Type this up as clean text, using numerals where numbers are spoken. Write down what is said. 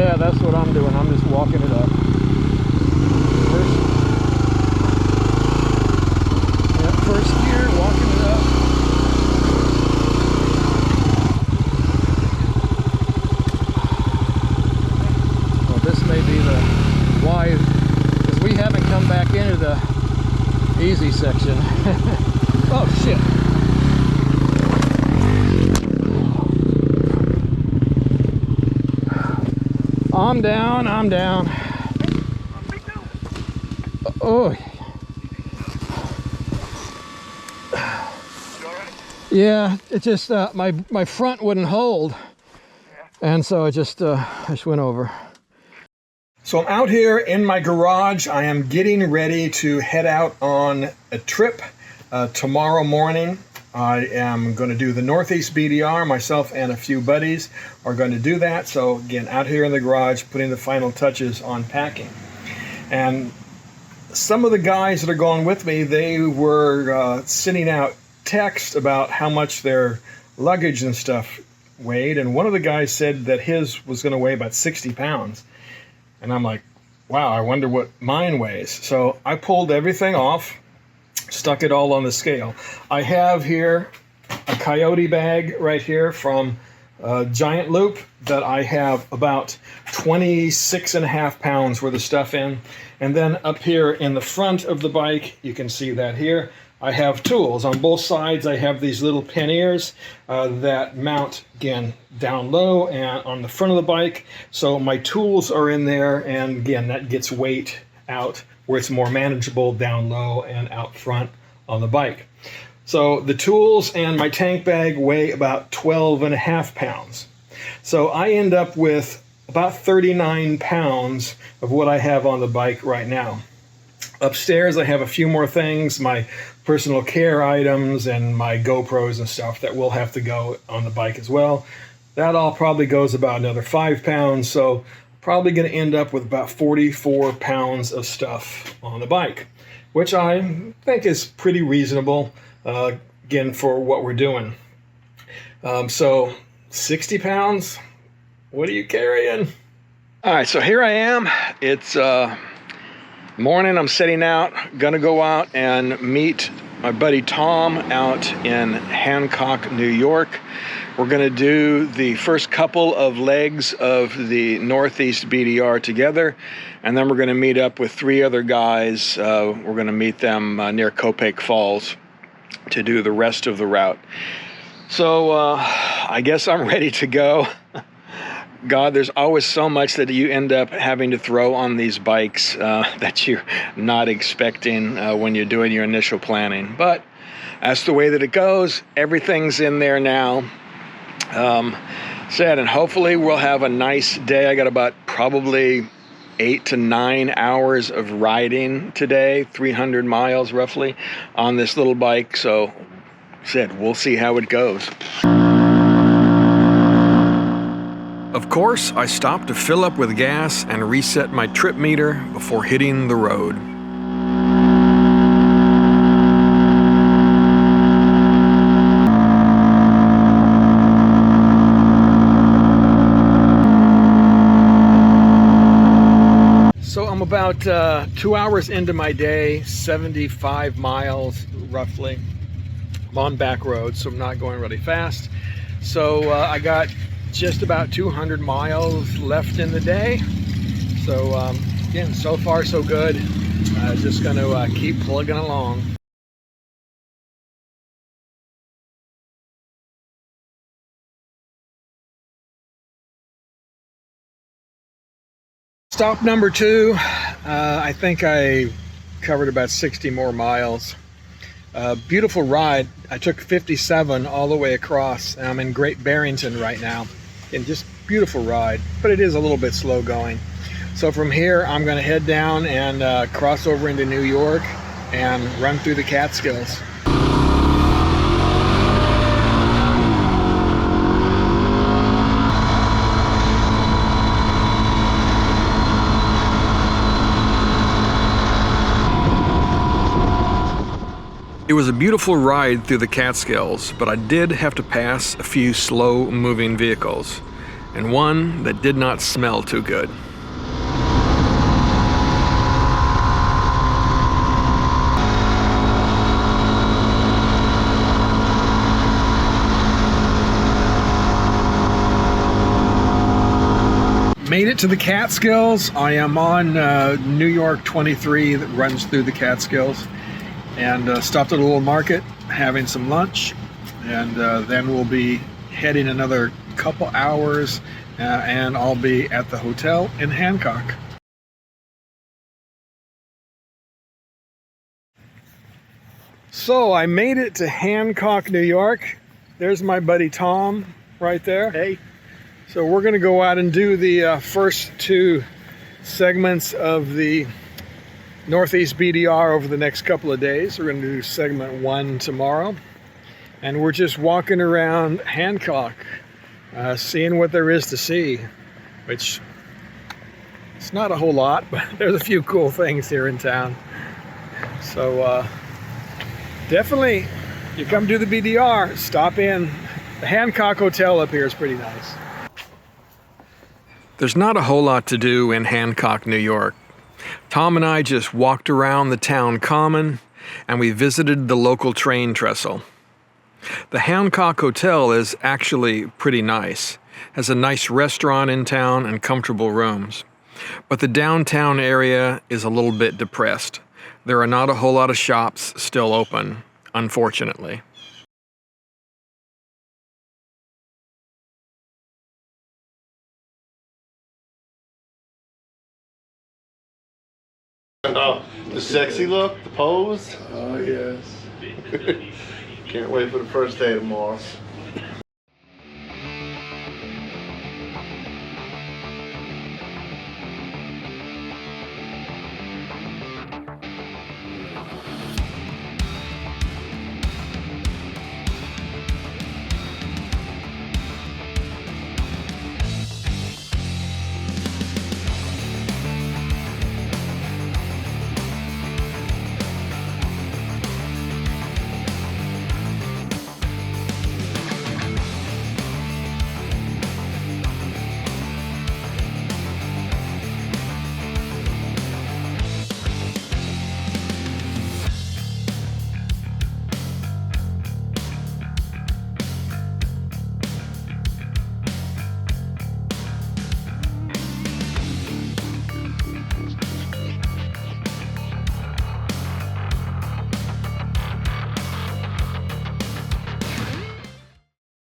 Yeah, that's what I'm doing. I'm just walking it up. First gear, walking it up. Well, this may be the wide, because we haven't come back into the easy section. Oh shit. I'm down, I'm down. Oh. Yeah, it just, my front wouldn't hold. And so I just went over. So I'm out here in my garage. I am getting ready to head out on a trip tomorrow morning. I am going to do the Northeast BDR. Myself and a few buddies are going to do that. So again, out here in the garage, putting the final touches on packing. And some of the guys that are going with me, they were sending out text about how much their luggage and stuff weighed. And one of the guys said that his was going to weigh about 60 pounds. And I'm like, wow, I wonder what mine weighs. So I pulled everything off, stuck it all on the scale. I have here a Coyote bag right here from Giant Loop that I have about 26.5 pounds worth of stuff in. And then up here in the front of the bike, you can see that here, I have tools. On both sides, I have these little panniers that mount, again, down low and on the front of the bike. So my tools are in there, and again, that gets weight out where it's more manageable down low and out front on the bike. So the tools and my tank bag weigh about 12.5 pounds. So I end up with about 39 pounds of what I have on the bike right now. Upstairs, I have a few more things, my personal care items and my GoPros and stuff that will have to go on the bike as well. That all probably goes about another 5 pounds, so probably going to end up with about 44 pounds of stuff on the bike, which I think is pretty reasonable, again, for what we're doing. So 60 pounds, what are you carrying? All right, so here I am. It's morning. I'm setting out, gonna go out and meet my buddy Tom out in Hancock, New York. We're gonna do the first couple of legs of the Northeast BDR together, and then we're gonna meet up with 3 other guys. We're gonna meet them near Copake Falls to do the rest of the route. So I guess I'm ready to go. God, there's always so much that you end up having to throw on these bikes that you're not expecting when you're doing your initial planning. But that's the way that it goes. Everything's in there now. And hopefully we'll have a nice day. I got about probably 8 to 9 hours of riding today, 300 miles roughly on this little bike. So we'll see how it goes. Of course, I stopped to fill up with gas and reset my trip meter before hitting the road. So I'm about 2 hours into my day, 75 miles roughly. I'm on back roads, so I'm not going really fast. So I got just about 200 miles left in the day. So again, so far so good. Just going to keep plugging along. Stop number 2. I think I covered about 60 more miles. Beautiful ride. I took 57 all the way across. I'm in Great Barrington right now. And just beautiful ride, but it is a little bit slow going. So from here, I'm going to head down and cross over into New York and run through the Catskills. It was a beautiful ride through the Catskills, but I did have to pass a few slow-moving vehicles. and one that did not smell too good. Made it to the Catskills. I am on New York 23 that runs through the Catskills, and stopped at a little market having some lunch, and then we'll be heading another couple hours and I'll be at the hotel in Hancock. So I made it to Hancock, New York. There's my buddy Tom right there. Hey. So we're going to go out and do the first two segments of the Northeast BDR over the next couple of days. We're going to do segment 1 tomorrow. And we're just walking around Hancock, seeing what there is to see, which it's not a whole lot, but there's a few cool things here in town. So definitely, you come to the BDR, stop in. The Hancock Hotel up here is pretty nice. There's not a whole lot to do in Hancock, New York. Tom and I just walked around the town common, and we visited the local train trestle. The Hancock Hotel is actually pretty nice. Has a nice restaurant in town and comfortable rooms. But the downtown area is a little bit depressed. There are not a whole lot of shops still open, unfortunately. Oh, the sexy look, the pose. Oh, yes. Can't wait for the first day tomorrow.